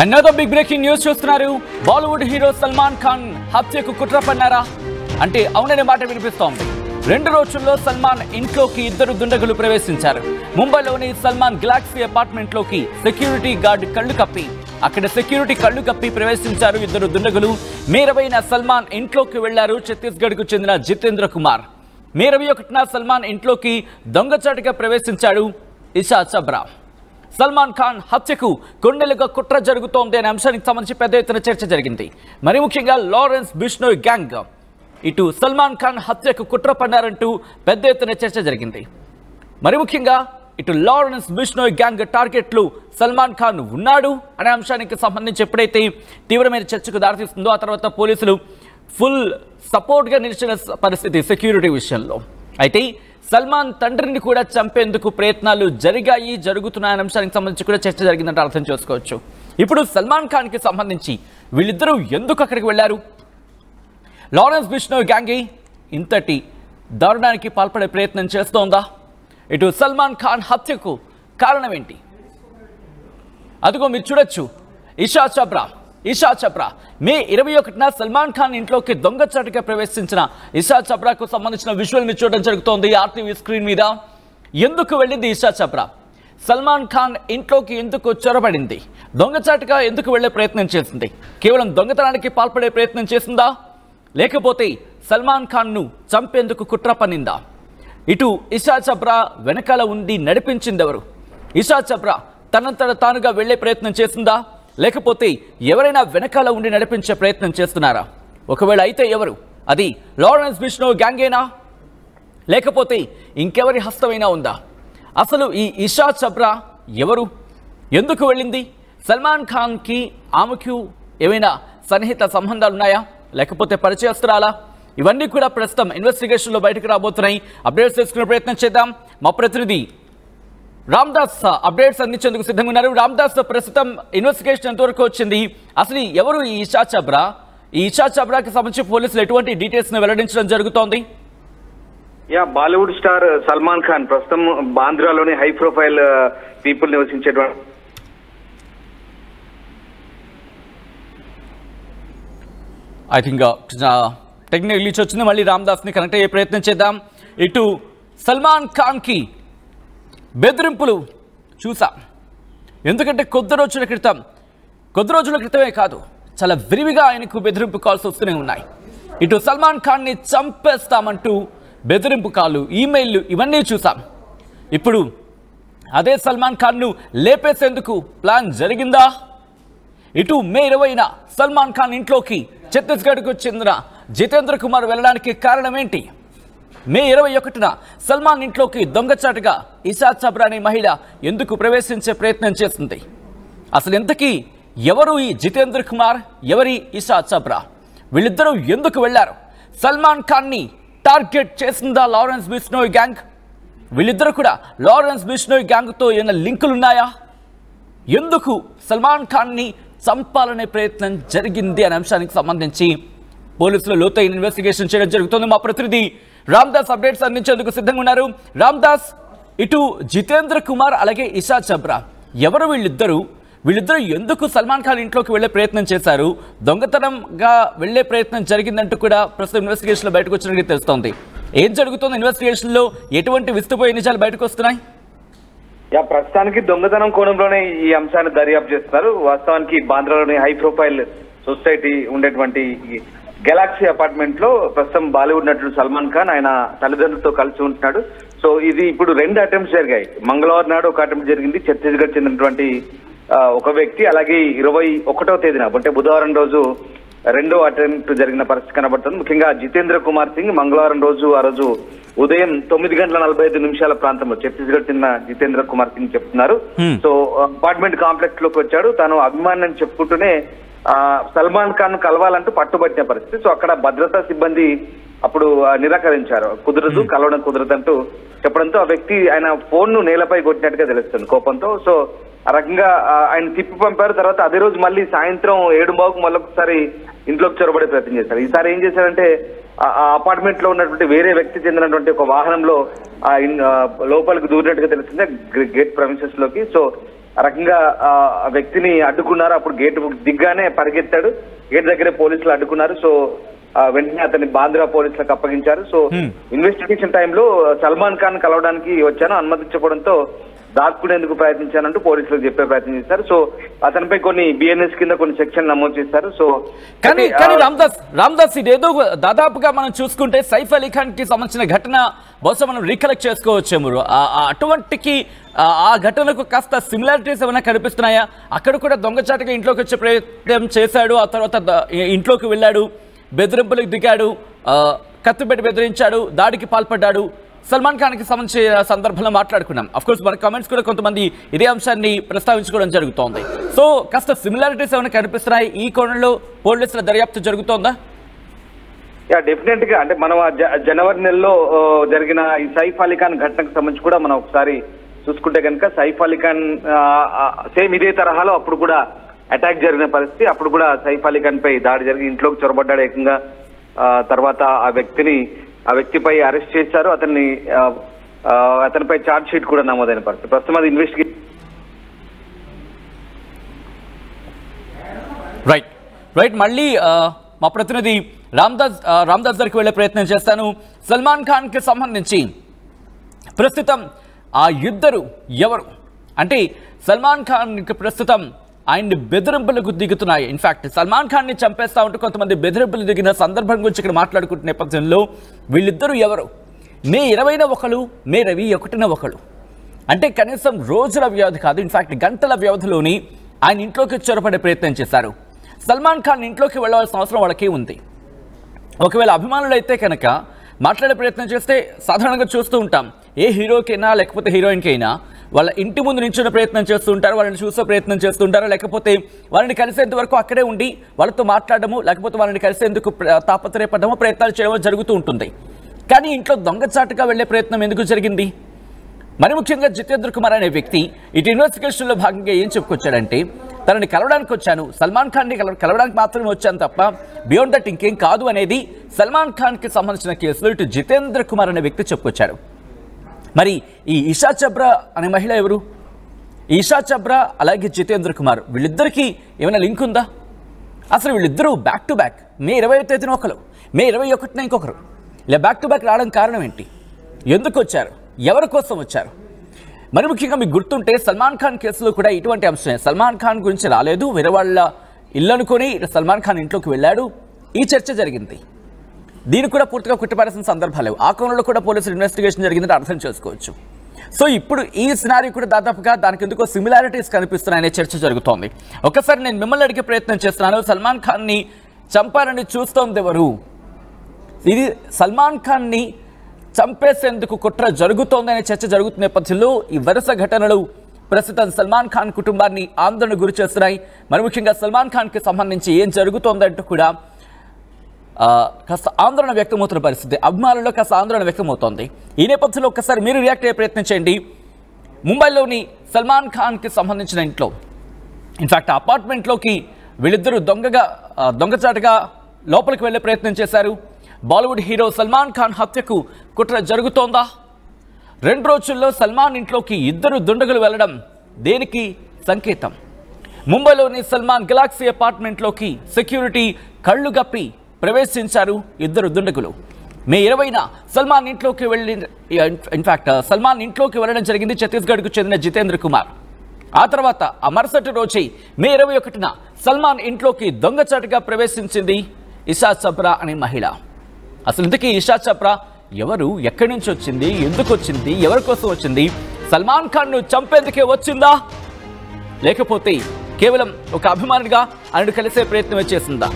Another big breaking news చూస్తున్నారు. Bollywood hero Salman Khan హత్యకు కుట్ర పన్నారా అంటే అవుననే మాట వినిపిస్తోంది. 2 రోజుల్లో సల్మాన్ ఇంట్లోకి ఇద్దరు దుండగులు ప్రవేశించారు. ముంబైలోని సల్మాన్ గెలాక్సీ అపార్ట్మెంట్ లోకి సెక్యూరిటీ గార్డ్ కళ్ళు కప్పి ప్రవేశించారు ఇద్దరు దుండగులు. మే 20న సల్మాన్ ఇంట్లోకి వెళ్లారు ఛత్తీస్గఢ్ కు చెందిన జితేంద్ర కుమార్. మే 21న సల్మాన్ ఇంట్లోకి దొంగచాటుగా ప్రవేశించాడు ఇషా చబ్రా. సల్మాన్ ఖాన్ హత్యకు కొండలుగా కుట్ర జరుగుతోంది అనే అంశానికి సంబంధించి పెద్ద ఎత్తున చర్చ జరిగింది. మరి ముఖ్యంగా లారెన్స్ బిష్నోయ్ గ్యాంగ్ ఇటు సల్మాన్ ఖాన్ హత్యకు కుట్ర పన్నారంటూ పెద్ద ఎత్తున చర్చ జరిగింది. మరి ముఖ్యంగా ఇటు లారెన్స్ బిష్నోయ్ గ్యాంగ్ టార్గెట్లు సల్మాన్ ఖాన్ ఉన్నాడు అనే అంశానికి సంబంధించి ఎప్పుడైతే తీవ్రమైన చర్చకు దారితీస్తుందో ఆ తర్వాత పోలీసులు ఫుల్ సపోర్ట్గా నిలిచిన పరిస్థితి సెక్యూరిటీ విషయంలో. అయితే సల్మాన్ తండ్రిని కూడా చంపేందుకు ప్రయత్నాలు జరుగుతున్నాయనే అంశానికి సంబంధించి కూడా చర్చ జరిగిందంటే అర్థం చేసుకోవచ్చు. ఇప్పుడు సల్మాన్ ఖాన్కి సంబంధించి వీళ్ళిద్దరూ ఎందుకు అక్కడికి వెళ్లారు? లారెన్స్ బిష్నోయ్ గ్యాంగ్ ఇంతటి దారుణానికి పాల్పడే ప్రయత్నం చేస్తోందా? ఇటు సల్మాన్ ఖాన్ హత్యకు కారణం ఏంటి? అదిగో మీరు చూడొచ్చు. ఇషా చబ్రా మే 21న సల్మాన్ ఖాన్ ఇంట్లోకి దొంగచాటుగా ప్రవేశించిన ఇషా చబ్రాకు సంబంధించిన విజువల్ ని చూడడం జరుగుతోంది ఆర్టీవీ స్క్రీన్ మీద. ఎందుకు వెళ్ళింది ఇషా చబ్రా? సల్మాన్ ఖాన్ ఇంట్లోకి ఎందుకు చొరబడింది? దొంగచాటుగా ఎందుకు వెళ్లే ప్రయత్నం చేసింది? కేవలం దొంగతనానికి పాల్పడే ప్రయత్నం చేసిందా, లేకపోతే సల్మాన్ ఖాన్ ను చంపేందుకు కుట్ర పన్నిందా? ఇటు ఇషా చబ్రా వెనకాల ఉండి నడిపించిందెవరు? ఇషా చబ్రా తనంతట తానుగా వెళ్లే ప్రయత్నం చేసిందా, లేకపోతే ఎవరైనా వెనకాల ఉండి నడిపించే ప్రయత్నం చేస్తున్నారా? ఒకవేళ అయితే ఎవరు? అది లారెన్స్ బిష్నోయ్ గ్యాంగేనా, లేకపోతే ఇంకెవరి హస్తమైనా ఉందా? అసలు ఈ ఇషా చబ్రా ఎవరు? ఎందుకు వెళ్ళింది? సల్మాన్ ఖాన్కి ఆమెకు ఏమైనా సన్నిహిత సంబంధాలు ఉన్నాయా, లేకపోతే పరిచయస్తురాలా? ఇవన్నీ కూడా ప్రస్తుతం ఇన్వెస్టిగేషన్లో బయటకు రాబోతున్నాయి. అప్డేట్స్ చేసుకునే ప్రయత్నం చేద్దాం. మా ప్రతినిధి రామ్దాస్ అప్డేట్స్ అందించేందుకు సిద్ధంగా ఉన్నారు. రామ్దాస్, ప్రస్తుతం ఇన్వెస్టిగేషన్ ఎంతవరకు వచ్చింది? అసలు ఎవరు ఈ ఇషా చబ్రా? ఈ ఇషా చబ్రాకి సంబంధించి పోలీసులు ఎటువంటి డీటెయిల్స్ ని వెల్లడించడం జరుగుతోంది? బాలీవుడ్ స్టార్ సల్మాన్ ఖాన్ ప్రస్తుతం బాంద్రాలోని హై ప్రొఫైల్ పీపుల్ నివసించేటువంటి ఐ థింక్ టెక్నికల్ గ్లిచ్ వచ్చింది. మళ్ళీ రామ్దాస్ ని కనెక్ట్ అయ్యే ప్రయత్నం చేద్దాం. ఇటు సల్మాన్ ఖాన్ కి బెదిరింపులు చూసాం. ఎందుకంటే కొద్ది రోజుల క్రితమే కాదు, చాలా విరివిగా ఆయనకు బెదిరింపు కాల్స్ వస్తూనే ఉన్నాయి. ఇటు సల్మాన్ ఖాన్ని చంపేస్తామంటూ బెదిరింపు కాళ్ళు, ఈమెయిల్లు ఇవన్నీ చూసాం. ఇప్పుడు అదే సల్మాన్ ఖాన్ను లేపేసేందుకు ప్లాన్ జరిగిందా? ఇటు మే 20న సల్మాన్ ఖాన్ ఇంట్లోకి ఛత్తీస్గఢ్కు చెందిన జితేంద్ర కుమార్ వెళ్ళడానికి కారణం ఏంటి? మే 21న సల్మాన్ ఇంట్లోకి దొంగచాటుగా ఇషా చబ్రా అనే మహిళ ఎందుకు ప్రవేశించే ప్రయత్నం చేసింది? అసలు ఇంతకీ ఎవరు ఈ జితేంద్ర కుమార్, ఎవరి ఇషా చబ్రా? వీళ్ళిద్దరూ ఎందుకు వెళ్లారు? సల్మాన్ ఖాన్ని టార్గెట్ చేసిందా లారెన్స్ బిష్నోయ్ గ్యాంగ్? వీళ్ళిద్దరూ కూడా లారెన్స్ బిష్నోయ్ గ్యాంగ్తో ఏమైనా లింకులున్నాయా? ఎందుకు సల్మాన్ ఖాన్ని చంపాలనే ప్రయత్నం జరిగింది అనే అంశానికి సంబంధించి పోలీసులు లోతైన ఇన్వెస్టిగేషన్ చేయడం జరుగుతుంది. మా ప్రతినిధి రామ్దాస్ అప్డేట్స్ అందించేందుకు సిద్ధంగా ఉన్నారు. రామ్దాస్, ఇటు జితేంద్ర కుమార్ అలాగే ఇషా చబ్రా ఎవరు వీళ్ళిద్దరూ ఎందుకు సల్మాన్ ఖాన్ ఇంట్లోకి వెళ్లే ప్రయత్నం చేశారు? దొంగతనంగా వెళ్లే ప్రయత్నం జరిగిందంటూ కూడా ప్రస్తుతం ఇన్వెస్టిగేషన్ లో బయటకు వచ్చినట్టు తెలుస్తోంది. ఏం జరుగుతుంది ఇన్వెస్టిగేషన్ లో? ఎటువంటి విస్తుపోయే నిజాలు బయటకు వస్తున్నాయి? ప్రస్తుతానికి దొంగతనం కోణంలోనే ఈ అంశాన్ని దర్యాప్తు చేస్తున్నారు. వాస్తవానికి బాంద్రాలోని హై ప్రొఫైల్ సొసైటీ ఉండేటువంటి గెలాక్సీ అపార్ట్మెంట్ లో ప్రస్తుతం బాలీవుడ్ నటుడు సల్మాన్ ఖాన్ ఆయన తల్లిదండ్రులతో కలిసి ఉంటున్నాడు. సో ఇది ఇప్పుడు 2 అటెంప్ట్స్ జరిగాయి. మంగళవారం నాడు ఒక అటెంప్ట్ జరిగింది ఛత్తీస్గఢ్ చెందినటువంటి ఒక వ్యక్తి, అలాగే 21వ తేదీన అంటే బుధవారం రోజు 2వ అటెంప్ట్ జరిగిన పరిస్థితి కనబడుతుంది. ముఖ్యంగా జితేంద్ర కుమార్ సింగ్ మంగళవారం రోజు ఉదయం 9:45 ప్రాంతంలో ఛత్తీస్గఢ్ చెందిన జితేంద్ర కుమార్ సింగ్ చెప్తున్నారు. సో అపార్ట్మెంట్ కాంప్లెక్స్ లోకి వచ్చాడు. తాను అభిమాని అని చెప్పుకుంటూనే సల్మాన్ ఖాన్ కలవాలంటూ పట్టుబట్టిన పరిస్థితి. సో అక్కడ భద్రతా సిబ్బంది అప్పుడు నిరాకరించారు. కలవడం కుదరదంటూ చెప్పడంతో ఆ వ్యక్తి ఆయన ఫోన్ ను నేలపై కొట్టినట్టుగా తెలుస్తుంది కోపంతో. సో ఆ రకంగా ఆయన తిప్పి పంపారు. తర్వాత అదే రోజు మళ్ళీ సాయంత్రం 7:15కు మళ్ళొకసారి ఇంట్లోకి చొరబడే ప్రయత్నం చేశారు. ఈసారి ఏం చేశారంటే ఆ అపార్ట్మెంట్ లో ఉన్నటువంటి వేరే వ్యక్తి చెందినటువంటి ఒక వాహనంలో లోపలికి దూరినట్టుగా తెలుస్తుంది గేట్ ప్రమిసెస్ లోకి. సో ఆ రకంగా ఆ వ్యక్తిని అడ్డుకున్నారు. అప్పుడు గేట్ దిగ్గానే పరిగెత్తాడు. గేట్ దగ్గరే పోలీసులు అడ్డుకున్నారు. సో వెంటనే అతన్ని బాంద్రా పోలీసులకు అప్పగించారు. సో ఇన్వెస్టిగేషన్ టైంలో సల్మాన్ ఖాన్ కలవడానికి వచ్చాను, అనుమతించకపోవడంతో దాక్కునేందుకు ప్రయత్నించానంటూ పోలీసులకు చెప్పే ప్రయత్నం చేశారు. సో అతనిపై కొన్ని బిఎన్ఎస్ కింద కొన్ని సెక్షన్ నమోదు చేశారు. సో కానీ రామ్దాస్ ఇదేదో దాదాపుగా మనం చూసుకుంటే సైఫ్ అలీ ఖాన్ కి సంబంధించిన ఘటన బహుశా మనం రీకలెక్ట్ చేసుకోవచ్చేమో. అటువంటికి ఆ ఘటనకు కాస్త సిమిలారిటీస్ ఏమైనా కనిపిస్తున్నాయా? అక్కడ కూడా దొంగచాటుగా ఇంట్లోకి వచ్చే ప్రయత్నం చేశాడు, ఆ తర్వాత ఇంట్లోకి వెళ్ళాడు, బెదిరింపులకు దిగాడు, కత్తిపెట్టి బెదిరించాడు, దాడికి పాల్పడ్డాడు. సల్మాన్ ఖాన్ కి సంబంధించిన సందర్భంలో మాట్లాడుకున్నాం. అఫ్కోర్స్ మన కామెంట్స్ కూడా కొంతమంది ఇదే అంశాన్ని ప్రస్తావించుకోవడం జరుగుతోంది. సో కాస్త సిమిలారిటీస్ ఏమైనా కనిపిస్తున్నాయి? ఈ కోణంలో పోలీసుల దర్యాప్తు జరుగుతోందా? డెఫినెట్ గా అంటే మనం జనవరి నెలలో జరిగిన ఈ సైఫ్ అలీ ఖాన్ ఘటనకు సంబంధించి కూడా మనం ఒకసారి చూసుకుంటే కనుక సైఫ్ అలీ ఖాన్ సేమ్ ఇదే తరహాలో అప్పుడు కూడా అటాక్ జరిగిన పరిస్థితి. అప్పుడు కూడా సైఫ్ అలీ ఖాన్ పై దాడి జరిగి ఇంట్లోకి చొరబడ్డాడు ఏకంగా. తర్వాత ఆ వ్యక్తిపై అరెస్ట్ చేశారు. అతనిపై ఛార్జ్ షీట్ కూడా నమోదైన పరిస్థితి. ప్రస్తుతం అది ఇన్వెస్టిగేషన్. రైట్ మళ్ళీ మా ప్రతినిధి రామ్దాస్ దగ్గరికి వెళ్లే ప్రయత్నం చేస్తాను. సల్మాన్ ఖాన్ కి సంబంధించి ప్రస్తుతం ఆ ఇద్దరు ఎవరు అంటే సల్మాన్ ఖాన్ ప్రస్తుతం ఆయన్ని బెదిరింపులకు దిగుతున్నాయి. ఇన్ఫాక్ట్ సల్మాన్ ఖాన్ ని చంపేస్తా ఉంటూ కొంతమంది బెదిరింపులు దిగిన సందర్భం గురించి ఇక్కడ మాట్లాడుకుంటున్న నేపథ్యంలో వీళ్ళిద్దరూ ఎవరు? మే 20న ఒకరు, మే 21న ఒకరు. అంటే కనీసం రోజుల వ్యవధి కాదు, ఇన్ఫాక్ట్ గంటల వ్యవధిలోని ఆయన ఇంట్లోకి చొరపడే ప్రయత్నం చేశారు. సల్మాన్ ఖాన్ ఇంట్లోకి వెళ్ళవలసిన అవసరం వాళ్ళకి ఉంది. ఒకవేళ అభిమానులు అయితే కనుక మాట్లాడే ప్రయత్నం చేస్తే సాధారణంగా చూస్తూ ఉంటాం, ఏ హీరోకైనా లేకపోతే హీరోయిన్కైనా వాళ్ళ ఇంటి ముందు నిల్చునే ప్రయత్నం చేస్తూ ఉంటారు, వాళ్ళని చూసే ప్రయత్నం చేస్తుంటారు, లేకపోతే వాళ్ళని కలిసేంత వరకు అక్కడే ఉండి వాళ్ళతో మాట్లాడము, లేకపోతే వాళ్ళని కలిసేందుకు తాపత్రయపడము, ప్రయత్నాలు చేయడమో జరుగుతూ ఉంటుంది. కానీ ఇంట్లో దొంగచాటుగా వెళ్లే ప్రయత్నం ఎందుకు జరిగింది? మరి ముఖ్యంగా జితేంద్ర కుమార్ అనే వ్యక్తి ఇటు ఇన్వెస్టిగేషన్లో భాగంగా ఏం చెప్పుకొచ్చాడంటే, తనని కలవడానికి వచ్చాను, సల్మాన్ ఖాన్ని కలవడానికి మాత్రమే వచ్చాను తప్ప బియాండ్ దట్ ఇంకేం కాదు అనేది సల్మాన్ ఖాన్కి సంబంధించిన కేసులో ఇటు జితేంద్ర కుమార్ అనే వ్యక్తి చెప్పుకొచ్చాడు. మరి ఈ ఇషా చబ్రా అనే మహిళ ఎవరు? ఇషా చబ్రా అలాగే జితేంద్ర కుమార్ వీళ్ళిద్దరికీ ఏమైనా లింక్ ఉందా? అసలు వీళ్ళిద్దరూ బ్యాక్ టు బ్యాక్ మే 20వ తేదీన ఒకరు, మే 21న ఇంకొకరు, ఇలా బ్యాక్ టు బ్యాక్ రావడం కారణం ఏంటి? ఎందుకు వచ్చారు? ఎవరి కోసం వచ్చారు? మరి ముఖ్యంగా మీకు గుర్తుంటే సల్మాన్ ఖాన్ కేసులో కూడా ఇటువంటి అంశమే. సల్మాన్ ఖాన్ గురించి రాలేదు, వేరే వాళ్ళ ఇల్లు అనుకొని సల్మాన్ ఖాన్ ఇంట్లోకి వెళ్ళాడు, ఈ చర్చ జరిగింది. దీనికి కూడా పూర్తిగా కుట్టిపారేసిన సందర్భాలు లేవు. ఆ కోణంలో కూడా పోలీసులు ఇన్వెస్టిగేషన్ జరిగిందని అర్థం చేసుకోవచ్చు. సో ఇప్పుడు ఈ సినారీ కూడా దాదాపుగా దానికి ఎందుకో సిమిలారిటీస్ కనిపిస్తున్నాయనే చర్చ జరుగుతోంది. ఒకసారి నేను మిమ్మల్ని అడిగే ప్రయత్నం చేస్తున్నాను, సల్మాన్ ఖాన్ని చంపాలని చూస్తోంది ఎవరు? ఇది సల్మాన్ ఖాన్ని చంపేసేందుకు కుట్ర జరుగుతోందనే చర్చ జరుగుతున్న నేపథ్యంలో ఈ వరుస ఘటనలు ప్రస్తుతం సల్మాన్ ఖాన్ కుటుంబాన్ని ఆందోళన గురి చేస్తున్నాయి. మరి ముఖ్యంగా సల్మాన్ ఖాన్కి సంబంధించి ఏం జరుగుతోందంటూ కూడా కాస్త ఆందోళన వ్యక్తమవుతున్న పరిస్థితి, అభిమానుల్లో కాస్త ఆందోళన వ్యక్తమవుతోంది. ఈ నేపథ్యంలో ఒక్కసారి మీరు రియాక్ట్ అయ్యే ప్రయత్నం చేయండి. ముంబైలోని సల్మాన్ ఖాన్కి సంబంధించిన ఇంట్లో, ఇన్ఫాక్ట్ అపార్ట్మెంట్లోకి వీళ్ళిద్దరూ దొంగచాటుగా లోపలికి వెళ్లే ప్రయత్నం చేశారు. బాలీవుడ్ హీరో సల్మాన్ ఖాన్ హత్యకు కుట్ర జరుగుతోందా? 2 రోజుల్లో సల్మాన్ ఇంట్లోకి ఇద్దరు దుండగులు వెళ్లడం దేనికి సంకేతం? ముంబైలోని సల్మాన్ గెలాక్సీ అపార్ట్మెంట్లోకి సెక్యూరిటీ కళ్లు గప్పి ప్రవేశించారు ఇద్దరు దుండగులు. మే 20న సల్మాన్ ఇంట్లోకి సల్మాన్ ఇంట్లోకి వెళ్ళడం జరిగింది ఛత్తీస్గఢ్కు చెందిన జితేంద్ర కుమార్. ఆ తర్వాత ఆ మరుసటి రోజే మే 21న సల్మాన్ ఇంట్లోకి దొంగచాటుగా ప్రవేశించింది ఇషా చబ్రా అనే మహిళ. అసలు ఇంతకీ ఇషా చబ్రా ఎవరు? ఎక్కడి నుంచి వచ్చింది? ఎందుకు వచ్చింది? ఎవరి కోసం వచ్చింది? సల్మాన్ ఖాన్ను చంపేందుకే వచ్చిందా, లేకపోతే కేవలం ఒక అభిమానిగా ఆయనను కలిసే ప్రయత్నమే చేసిందా?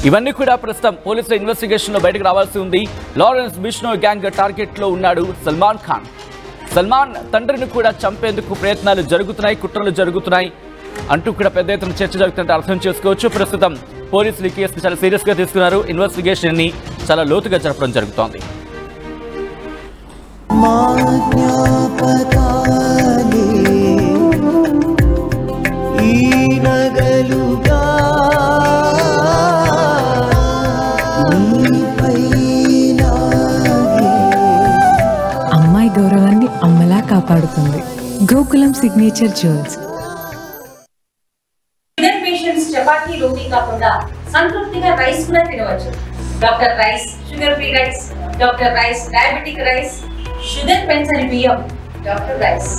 ఇవన్నీ కూడా ప్రస్తుతం పోలీసుల ఇన్వెస్టిగేషన్లో బయటకు రావాల్సి ఉంది. లారెన్స్ బిష్నోయ్ గ్యాంగ్ టార్గెట్లో ఉన్నాడు సల్మాన్ ఖాన్. సల్మాన్ తండ్రిని కూడా చంపేందుకు ప్రయత్నాలు జరుగుతున్నాయి, కుట్రలు జరుగుతున్నాయి అంటూ కూడా పెద్ద ఎత్తున చర్చ జరుగుతుంటే అర్థం చేసుకోవచ్చు. ప్రస్తుతం పోలీసులు ఈ కేసును చాలా సీరియస్గా తీసుకున్నారు, ఇన్వెస్టిగేషన్ ని చాలా లోతుగా జరపడం జరుగుతోంది. అమ్మాయి గౌరవాన్ని అమ్మలా కాపాడుతుంది. Gokul Gokulam signature jewels. Sugar patients chapati రోటీ కాకుండా సంతృప్తిగా రైస్ కూడా తినవచ్చు. Doctor rice, sugar free rice, doctor rice, diabetic rice, sugar పెంచని బియ్యం, డాక్టర్ రైస్.